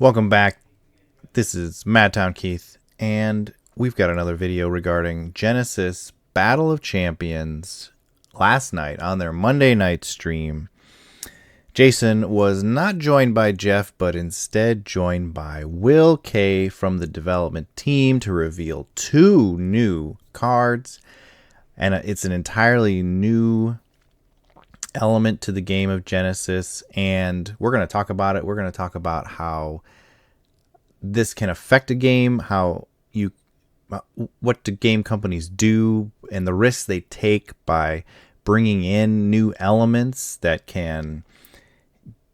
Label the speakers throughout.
Speaker 1: Welcome back. This is MadTown Keith, and we've got another video regarding Genesis Battle of Champions last night on their Monday night stream. Jason was not joined by Jeff, but instead joined by Will K from the development team to reveal 2 new cards, and it's an entirely new element to the game of Genesis, and we're going to talk about it. We're going to talk about how this can affect a game, what do game companies do, and the risks they take by bringing in new elements that can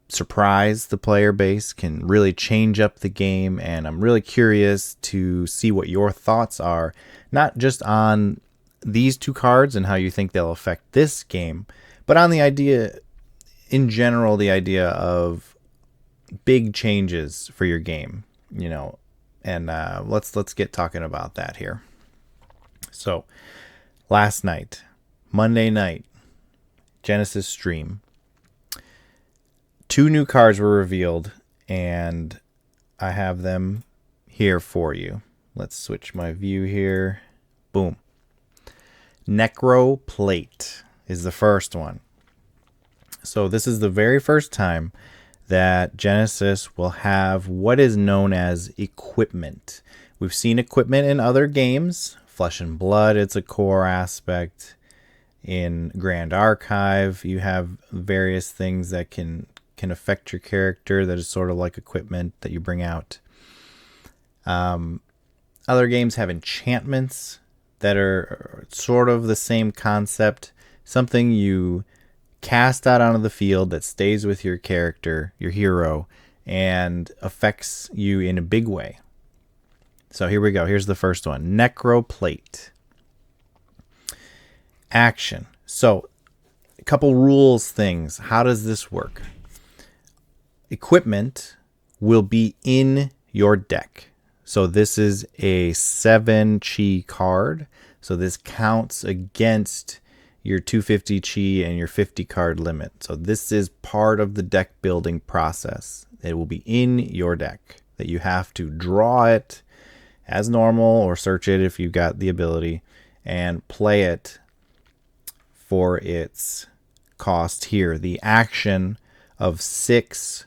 Speaker 1: surprise the player base, can really change up the game. And I'm really curious to see what your thoughts are, not just on these 2 cards and how you think they'll affect this game, but on the idea in general, the idea of big changes for your game, and let's get talking about that here. So last night, Monday night, Genesis stream, 2 new cards were revealed, and I have them here for you. Let's switch my view here. Boom. Necro Plate is the first one. So this is the very first time that Genesis will have what is known as equipment. We've seen equipment in other games. Flesh and Blood, it's a core aspect. In Grand Archive, you have various things that can affect your character that is sort of like equipment that you bring out. Other games have enchantments that are sort of the same concept. Something you cast out onto the field that stays with your character, your hero, and affects you in a big way. So here we go. Here's the first one. Necro Plate. Action. So a couple rules things. How does this work? Equipment will be in your deck. So this is a 7 chi card. So this counts against your 250 chi and your 50 card limit. So this is part of the deck building process. It will be in your deck that you have to draw it as normal or search it if you've got the ability and play it for its cost here. The action of 6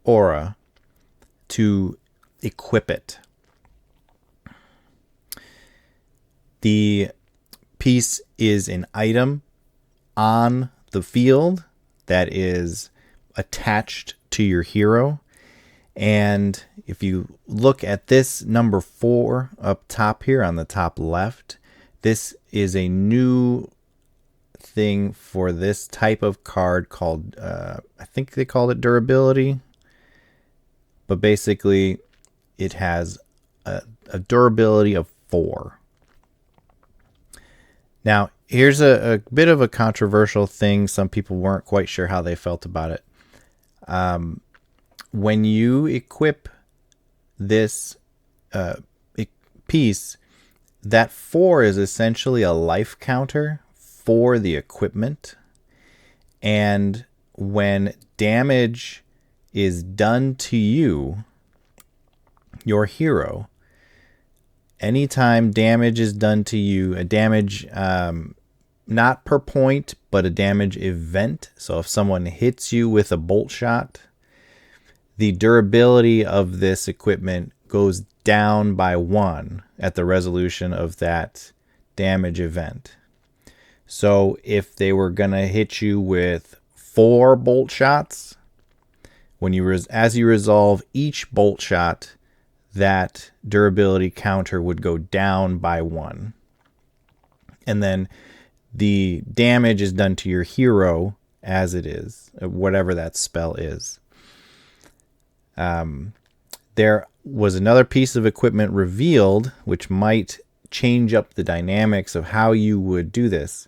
Speaker 1: aura to equip it. The piece is an item on the field that is attached to your hero. And if you look at this number 4 up top here on the top left, this is a new thing for this type of card called, I think they called it durability. But basically, it has a durability of 4. Now, here's a bit of a controversial thing. Some people weren't quite sure how they felt about it. When you equip this piece, that 4 is essentially a life counter for the equipment. And when damage is done to you, your hero, anytime damage is done to you, a damage not per point, but a damage event. So if someone hits you with a bolt shot, the durability of this equipment goes down by 1 at the resolution of that damage event. So if they were going to hit you with 4 bolt shots, when as you resolve each bolt shot, that durability counter would go down by 1. And then the damage is done to your hero as it is, whatever that spell is. There was another piece of equipment revealed, which might change up the dynamics of how you would do this.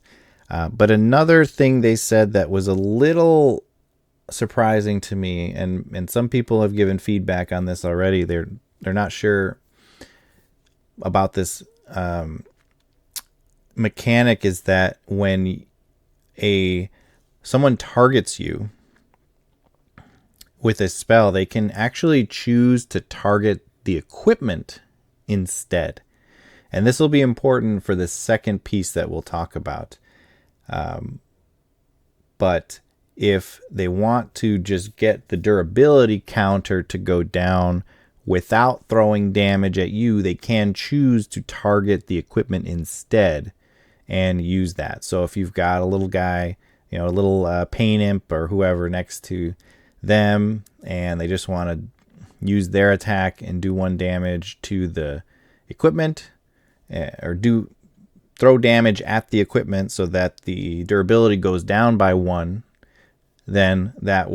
Speaker 1: But another thing they said that was a little surprising to me, and some people have given feedback on this already. They're not sure about this mechanic, is that when someone targets you with a spell, they can actually choose to target the equipment instead. And this will be important for the second piece that we'll talk about. But if they want to just get the durability counter to go down without throwing damage at you, they can choose to target the equipment instead and use that. So if you've got a little guy, a little pain imp or whoever next to them, and they just want to use their attack and do 1 damage to the equipment, or throw damage at the equipment so that the durability goes down by 1, then that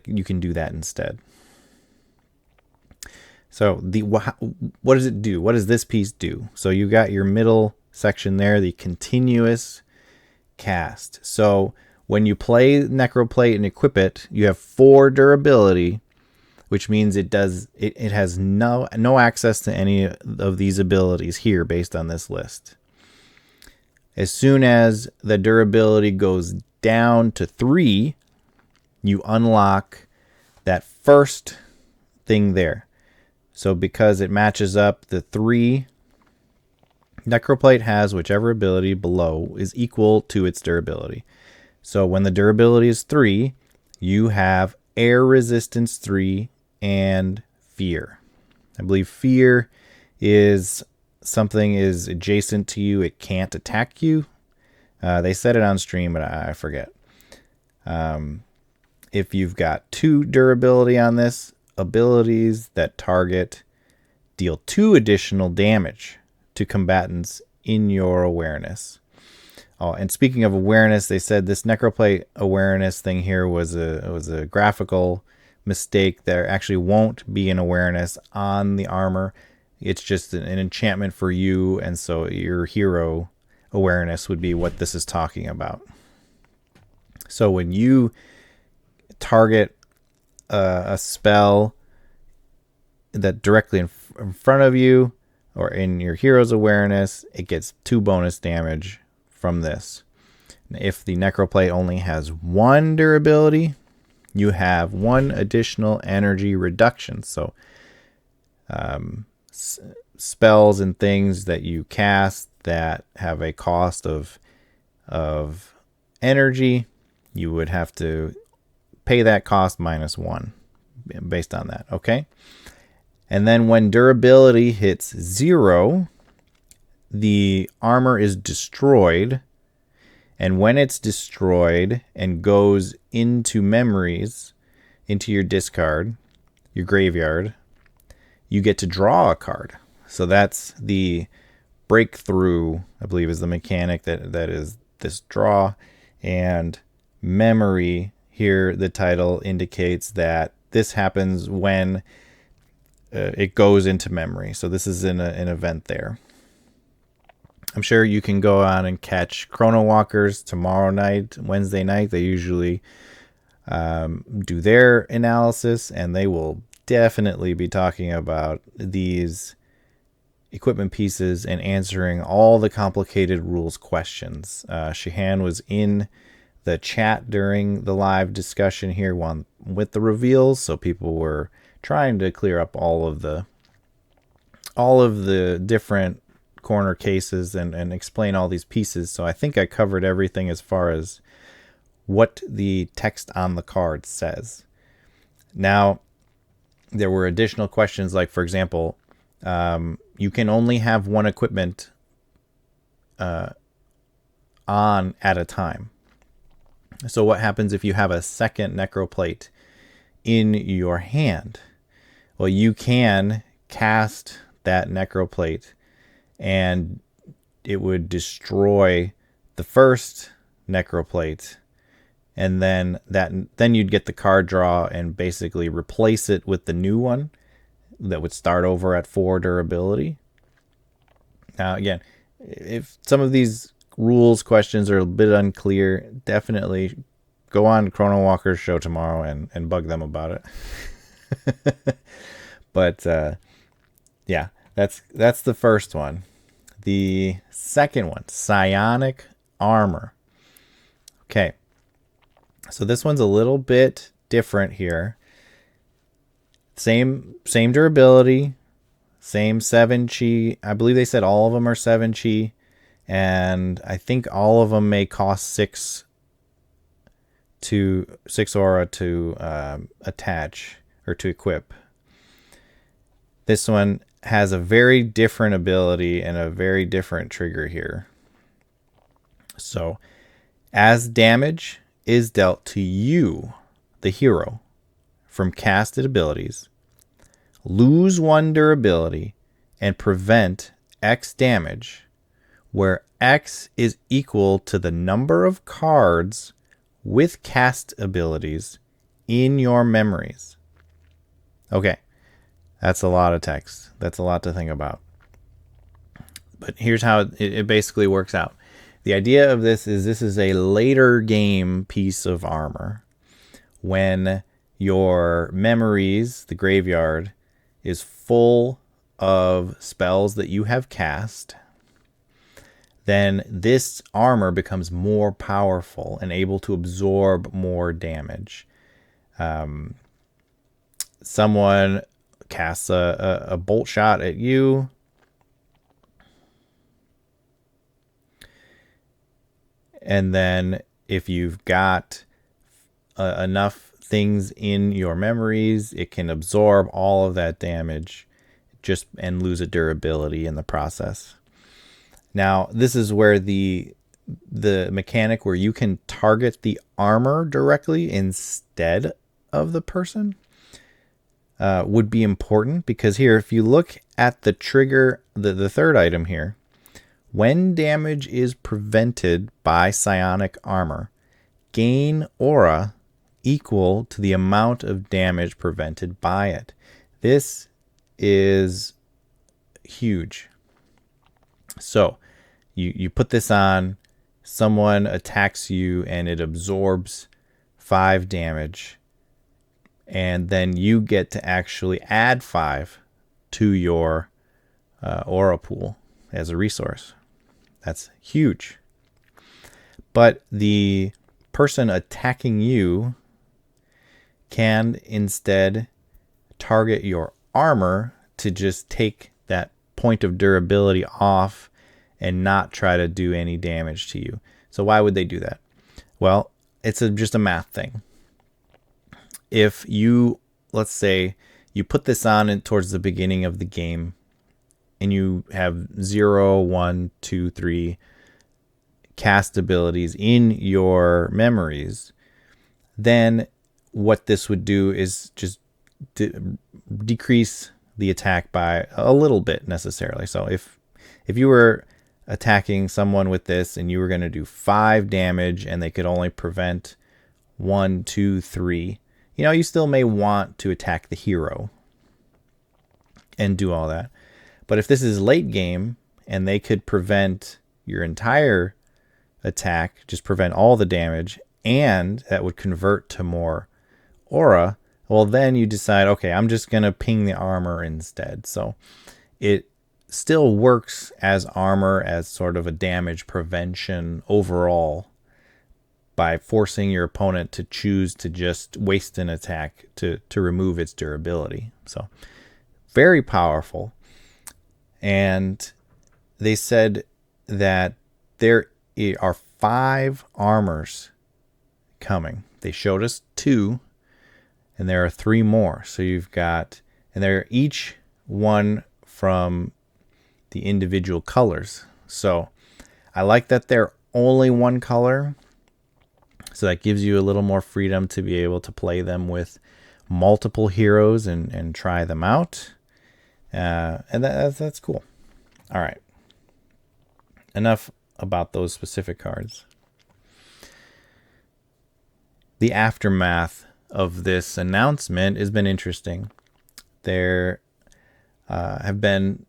Speaker 1: you can do that instead. So what does it do? What does this piece do? So you got your middle section there, the continuous cast. So when you play Necroplate and equip it, you have 4 durability, which means it has no access to any of these abilities here based on this list. As soon as the durability goes down to 3, you unlock that first thing there. So because it matches up the 3, Necroplate has whichever ability below is equal to its durability. So when the durability is 3, you have Air Resistance 3 and Fear. I believe Fear is something is adjacent to you. It can't attack you. They said it on stream, but I forget. If you've got 2 durability on this, abilities that target deal 2 additional damage to combatants in your awareness. Oh, and speaking of awareness, they said this Necroplate awareness thing here was a graphical mistake. There actually won't be an awareness on the armor. It's just an enchantment for you, and so your hero awareness would be what this is talking about. So when you target a spell that directly in front of you or in your hero's awareness, it gets 2 bonus damage from this. If the Necroplate only has 1 durability, you have 1 additional energy reduction. So spells and things that you cast that have a cost of energy, you would have to pay that cost minus 1 based on that. Okay. And then when durability hits 0, the armor is destroyed. And when it's destroyed and goes into memories, into your discard, your graveyard, you get to draw a card. So that's the breakthrough, I believe, is the mechanic that is this draw. And memory here, the title indicates that this happens when it goes into memory. So this is an event there. I'm sure you can go on and catch Chrono Walkers tomorrow night, Wednesday night. They usually do their analysis, and they will definitely be talking about these equipment pieces and answering all the complicated rules questions. Shehan was in the chat during the live discussion here with the reveals, so people were trying to clear up all of the different corner cases and explain all these pieces. So I think I covered everything as far as what the text on the card says. Now, there were additional questions, like, for example, you can only have 1 equipment on at a time. So what happens if you have a second Necroplate in your hand? Well, you can cast that Necroplate and it would destroy the first Necroplate, and then you'd get the card draw and basically replace it with the new one that would start over at 4 durability. Now, again, if some of these rules questions are a bit unclear, definitely go on Chrono Walker's show tomorrow and bug them about it. But yeah, that's the first one. The second one, psionic armor. Okay, so this one's a little bit different here. Same durability, same 7 chi. I believe they said all of them are 7 chi, and I think all of them may cost 6 aura to attach or to equip. This one has a very different ability and a very different trigger here. So, as damage is dealt to you, the hero, from casted abilities, lose 1 durability and prevent X damage, where X is equal to the number of cards with cast abilities in your memories. Okay, that's a lot of text. That's a lot to think about. But here's how it basically works out. The idea of this is a later game piece of armor. When your memories, the graveyard, is full of spells that you have cast, then this armor becomes more powerful and able to absorb more damage. Someone casts a bolt shot at you. And then if you've got enough things in your memories, it can absorb all of that damage and lose a durability in the process. Now, this is where the mechanic where you can target the armor directly instead of the person would be important, because here, if you look at the trigger, the third item here, when damage is prevented by psionic armor, gain aura equal to the amount of damage prevented by it. This is huge. So you put this on, someone attacks you and it absorbs 5 damage, and then you get to actually add 5 to your aura pool as a resource. That's huge. But the person attacking you can instead target your armor to just take that point of durability off and not try to do any damage to you. So why would they do that? Well, it's just a math thing. If you, let's say, you put this on towards the beginning of the game, and you have 0, 1, 2, 3 cast abilities in your memories, then what this would do is just decrease the attack by a little bit necessarily. So if you were attacking someone with this and you were going to do 5 damage and they could only prevent 1, 2, 3, you still may want to attack the hero and do all that. But if this is late game and they could prevent your entire attack, just prevent all the damage, and that would convert to more aura, well, then you decide, okay, I'm just going to ping the armor instead. So it still works as armor, as sort of a damage prevention overall, by forcing your opponent to choose to just waste an attack to remove its durability. So very powerful. And they said that there are 5 armors coming. They showed us 2, and there are 3 more. So you've got, and they're each one from the individual colors. So I like that they're only one color. So that gives you a little more freedom to be able to play them with multiple heroes and try them out. And that's cool. All right. Enough about those specific cards. The aftermath of this announcement has been interesting. There have been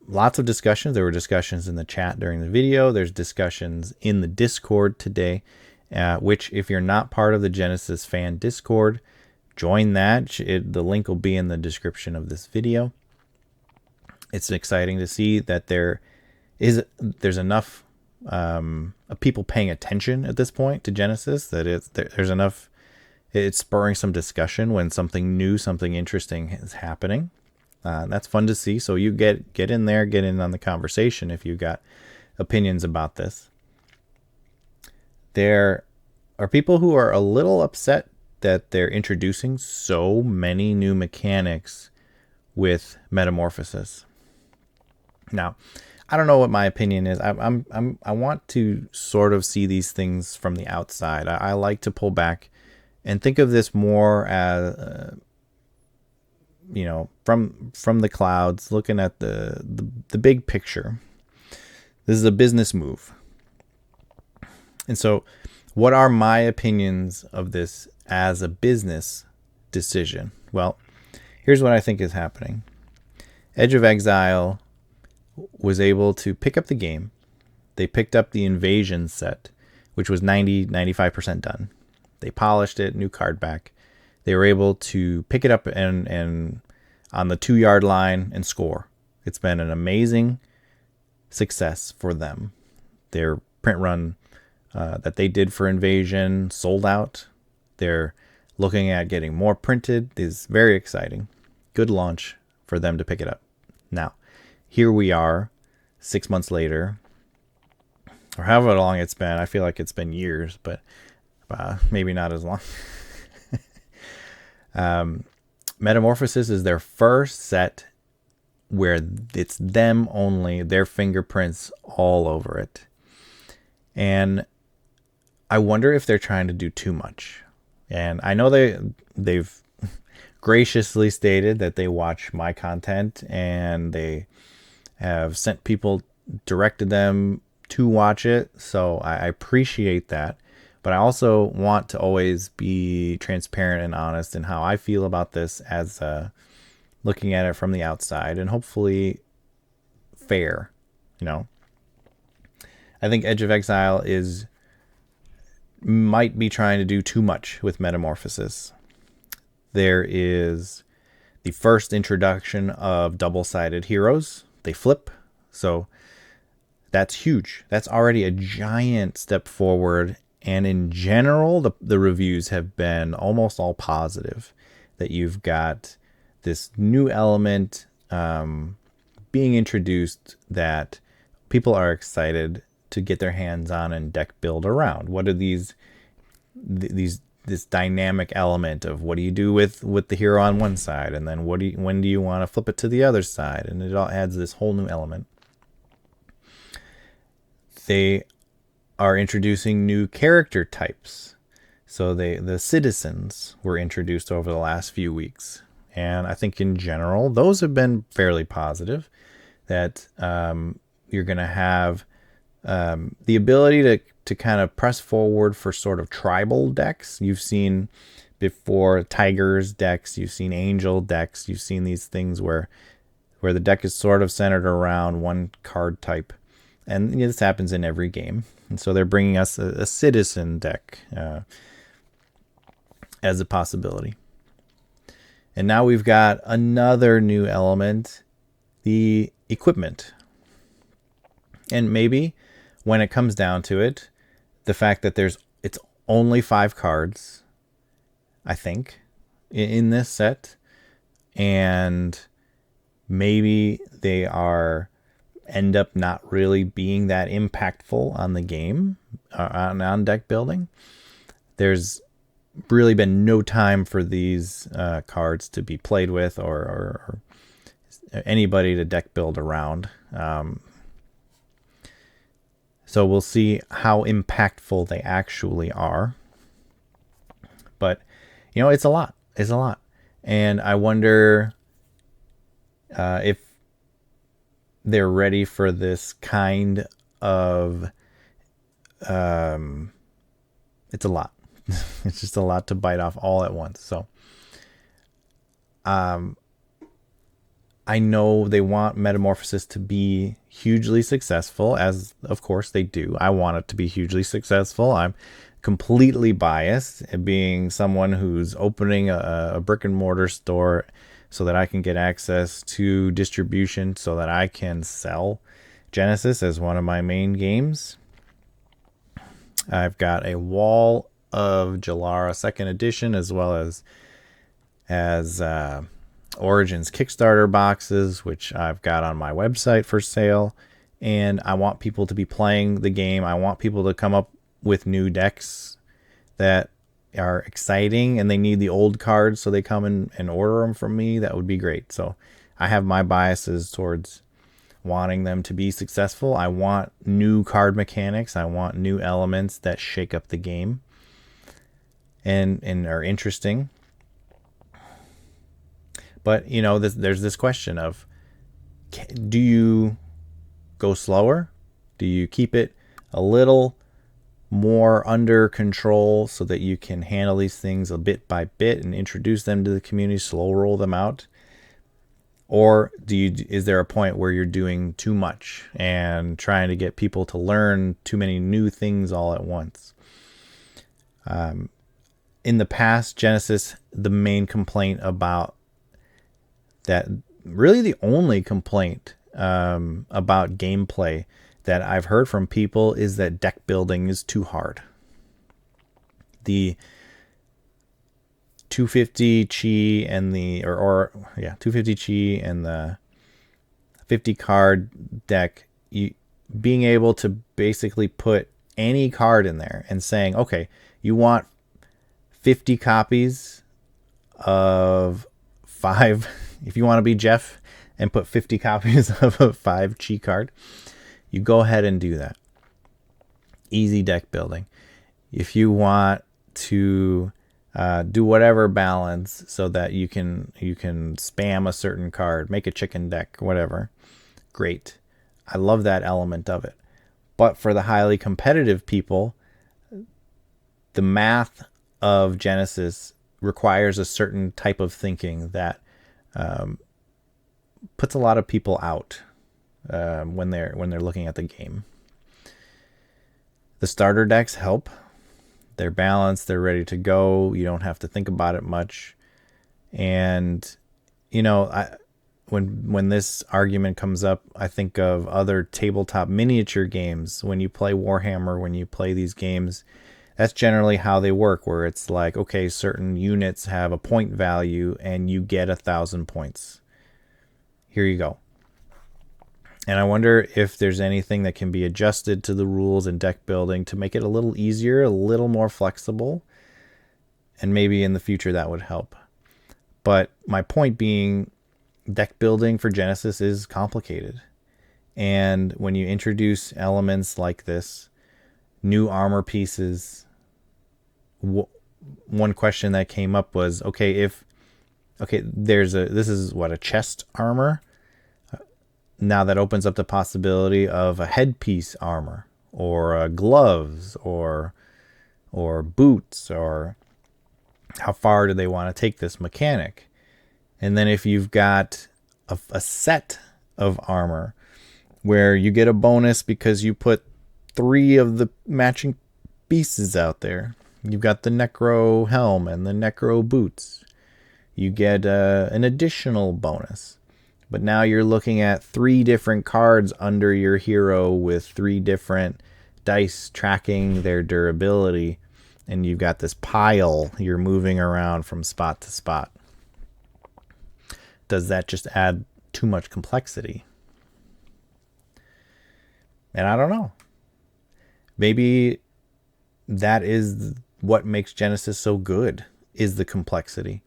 Speaker 1: lots of discussions. There were discussions in the chat during the video. There's discussions in the Discord today, which if you're not part of the Genesis fan Discord, join that. The link will be in the description of this video. It's exciting to see that there's enough people paying attention at this point to Genesis, that there's enough it's spurring some discussion when something new, something interesting is happening. That's fun to see. So you get in there, get in on the conversation if you got opinions about this. There are people who are a little upset that they're introducing so many new mechanics with Metamorphosis. Now, I don't know what my opinion is. I want to sort of see these things from the outside. I like to pull back and think of this more as, from the clouds, looking at the big picture. This is a business move. And so, what are my opinions of this as a business decision? Well, here's what I think is happening. Edge of Exile was able to pick up the game. They picked up the Invasion set, which was 95% done. They polished it, new card back. They were able to pick it up and on the 2-yard line and score. It's been an amazing success for them. Their print run that they did for Invasion sold out. They're looking at getting more printed. Is very exciting. Good launch for them to pick it up. Now, here we are 6 months later, or however long it's been. I feel like it's been years, but maybe not as long. Metamorphosis is their first set where it's them only, their fingerprints all over it. And I wonder if they're trying to do too much. And I know they've graciously stated that they watch my content and they have sent people, directed them to watch it. So I appreciate that. But I also want to always be transparent and honest in how I feel about this as looking at it from the outside and hopefully fair, I think Edge of Exile might be trying to do too much with Metamorphosis. There is the first introduction of double-sided heroes. They flip, so that's huge. That's already a giant step forward, and in general, the reviews have been almost all positive, that you've got this new element being introduced that people are excited to get their hands on and deck build around. What are this dynamic element of what do you do with the hero on one side, and then when do you want to flip it to the other side, and it all adds this whole new element. They are introducing new character types. So the citizens were introduced over the last few weeks, and I think in general those have been fairly positive. That you're going to have the ability to kind of press forward for sort of tribal decks. You've seen before Tigers decks, you've seen Angel decks, you've seen these things where the deck is sort of centered around one card type. And this happens in every game. And so they're bringing us a citizen deck as a possibility. And now we've got another new element, the equipment. And maybe when it comes down to it, the fact that it's only 5 cards, I think, in this set, and maybe they end up not really being that impactful on the game, on deck building. There's really been no time for these cards to be played with or anybody to deck build around. So we'll see how impactful they actually are. But, it's a lot. It's a lot. And I wonder if they're ready for this kind of... it's a lot. It's just a lot to bite off all at once. So I know they want Metamorphosis to be hugely successful, as of course they do. I want it to be hugely successful. I'm completely biased, being someone who's opening a brick and mortar store so that I can get access to distribution so that I can sell Genesis as one of my main games. I've got a wall of Jalara Second Edition, as well as Origins Kickstarter boxes, which I've got on my website for sale. And I want people to be playing the game. I want people to come up with new decks that are exciting, and they need the old cards, so they come and order them from me. That would be great. So I have my biases towards wanting them to be successful. I want new card mechanics. I want new elements that shake up the game and are interesting. But, you know, there's this question of, do you go slower? Do you keep it a little more under control so that you can handle these things a bit by bit and introduce them to the community, slow roll them out? Or is there a point where you're doing too much and trying to get people to learn too many new things all at once? In the past, Genesis, the main complaint about that, really the only complaint about gameplay that I've heard from people, is that deck building is too hard. The 250 chi and the 250 chi and the 50 card deck, being able to basically put any card in there and saying, okay, you want 50 copies of 5, if you want to be Jeff and put 50 copies of a 5 chi card, you go ahead and do that. Easy deck building. If you want to do whatever balance so that you can spam a certain card, make a chicken deck, whatever, great. I love that element of it. But for the highly competitive people, the math of Genesis requires a certain type of thinking that puts a lot of people out when they're looking at the game. The starter decks help. They're balanced. They're ready to go. You don't have to think about it much. And, you know, when this argument comes up, I think of other tabletop miniature games. When you play Warhammer, when you play these games, that's generally how they work, where it's like, okay, certain units have a point value and you get 1,000 points. Here you go. And I wonder if there's anything that can be adjusted to the rules and deck building to make it a little easier, a little more flexible. And maybe in the future that would help. But my point being, deck building for Genesis is complicated. And when you introduce elements like this, new armor pieces, one question that came up was, this is a chest armor. Now that opens up the possibility of a headpiece armor, or gloves, or boots, or how far do they want to take this mechanic? And then if you've got a set of armor where you get a bonus because you put 3 of the matching pieces out there, you've got the Necro helm and the Necro boots, you get an additional bonus. But now you're looking at 3 different cards under your hero with 3 different dice tracking their durability. And you've got this pile you're moving around from spot to spot. Does that just add too much complexity? And I don't know. Maybe that is what makes Genesis so good, is the complexity.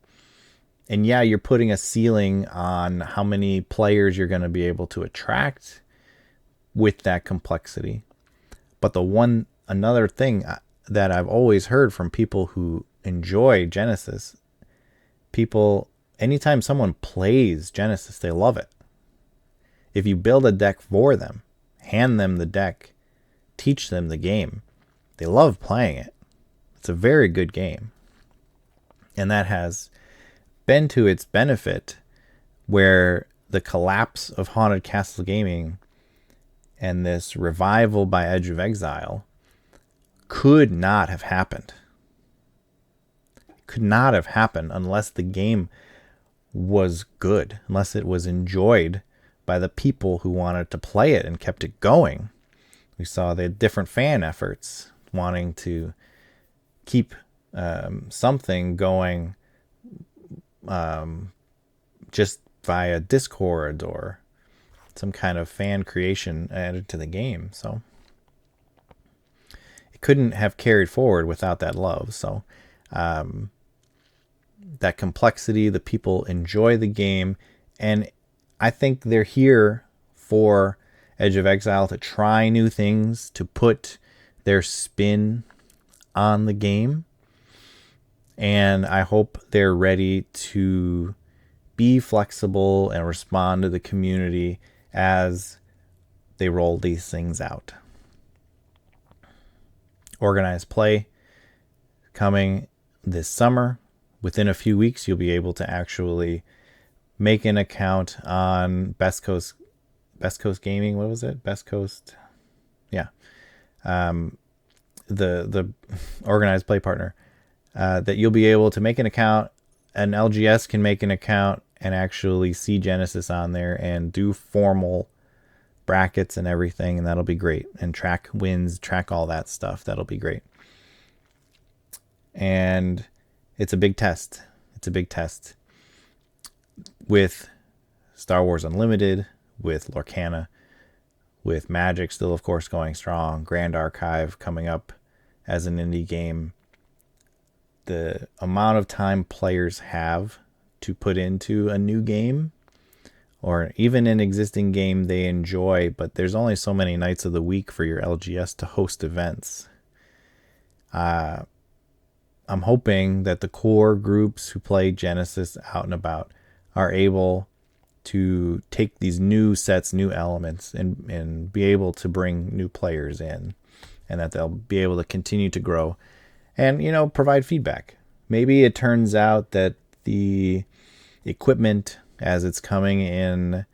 Speaker 1: And yeah, you're putting a ceiling on how many players you're going to be able to attract with that complexity. But another thing that I've always heard from people who enjoy Genesis, anytime someone plays Genesis, they love it. If you build a deck for them, hand them the deck, teach them the game, they love playing it. It's a very good game. And that has been to its benefit, where the collapse of Haunted Castle Gaming and this revival by Edge of Exile could not have happened. Could not have happened unless the game was good, unless it was enjoyed by the people who wanted to play it and kept it going. We saw the different fan efforts wanting to keep something going just via Discord or some kind of fan creation added to the game. So it couldn't have carried forward without that love. So that complexity, the people enjoy the game, and I think they're here for Edge of Exile to try new things, to put their spin on the game. And I hope they're ready to be flexible and respond to the community as they roll these things out. Organized play coming this summer. Within a few weeks, you'll be able to actually make an account on Best Coast Gaming. What was it? Best Coast. Yeah. The organized play partner. That you'll be able to make an account. An LGS can make an account and actually see Genesis on there and do formal brackets and everything, and that'll be great. And track wins, track all that stuff. That'll be great. And it's a big test. It's a big test. With Star Wars Unlimited, with Lorcana, with Magic still, of course, going strong, Grand Archive coming up as an indie game. The amount of time players have to put into a new game, or even an existing game they enjoy, but there's only so many nights of the week for your LGS to host events. I'm hoping that the core groups who play Genesis out and about are able to take these new sets, new elements, and be able to bring new players in, and that they'll be able to continue to grow and, provide feedback. Maybe it turns out that the equipment as it's coming in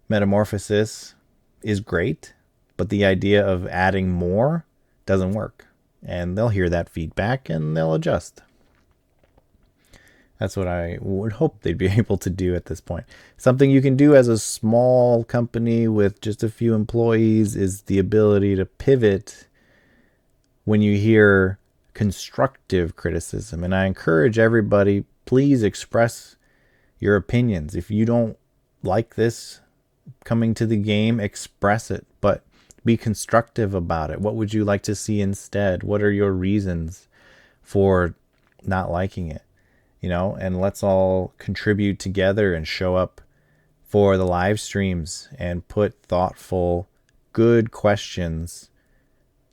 Speaker 1: Metamorphosis is great, but the idea of adding more doesn't work. And they'll hear that feedback and they'll adjust. That's what I would hope they'd be able to do at this point. Something you can do as a small company with just a few employees is the ability to pivot when you hear constructive criticism. And I encourage everybody, please express your opinions. If you don't like this coming to the game, express it, but be constructive about it. What would you like to see instead? What are your reasons for not liking it? And let's all contribute together and show up for the live streams and put thoughtful, good questions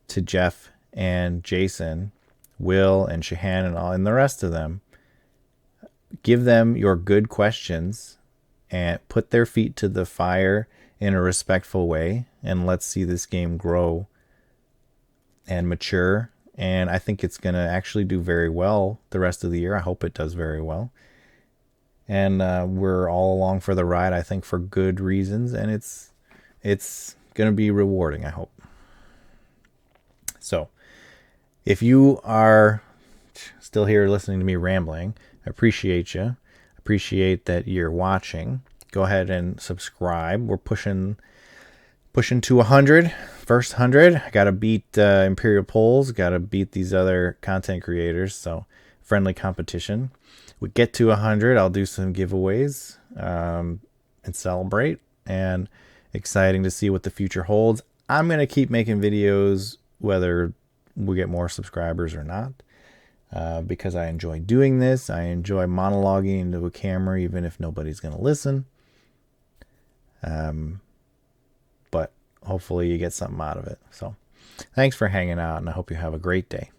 Speaker 1: to Jeff and Jason, Will and Shahan and the rest of them. Give them your good questions and put their feet to the fire in a respectful way, and let's see this game grow and mature. And I think it's going to actually do very well the rest of the year. I hope it does very well. And we're all along for the ride, I think, for good reasons, and it's going to be rewarding, I hope. So, if you are still here listening to me rambling, I appreciate you. I appreciate that you're watching. Go ahead and subscribe. We're pushing to 100. First 100. I got to beat Imperial Polls. Got to beat these other content creators. So, friendly competition. We get to 100. I'll do some giveaways and celebrate. And exciting to see what the future holds. I'm going to keep making videos whether we get more subscribers or not. Because I enjoy doing this. I enjoy monologuing into a camera even if nobody's going to listen. But hopefully you get something out of it. So thanks for hanging out, and I hope you have a great day.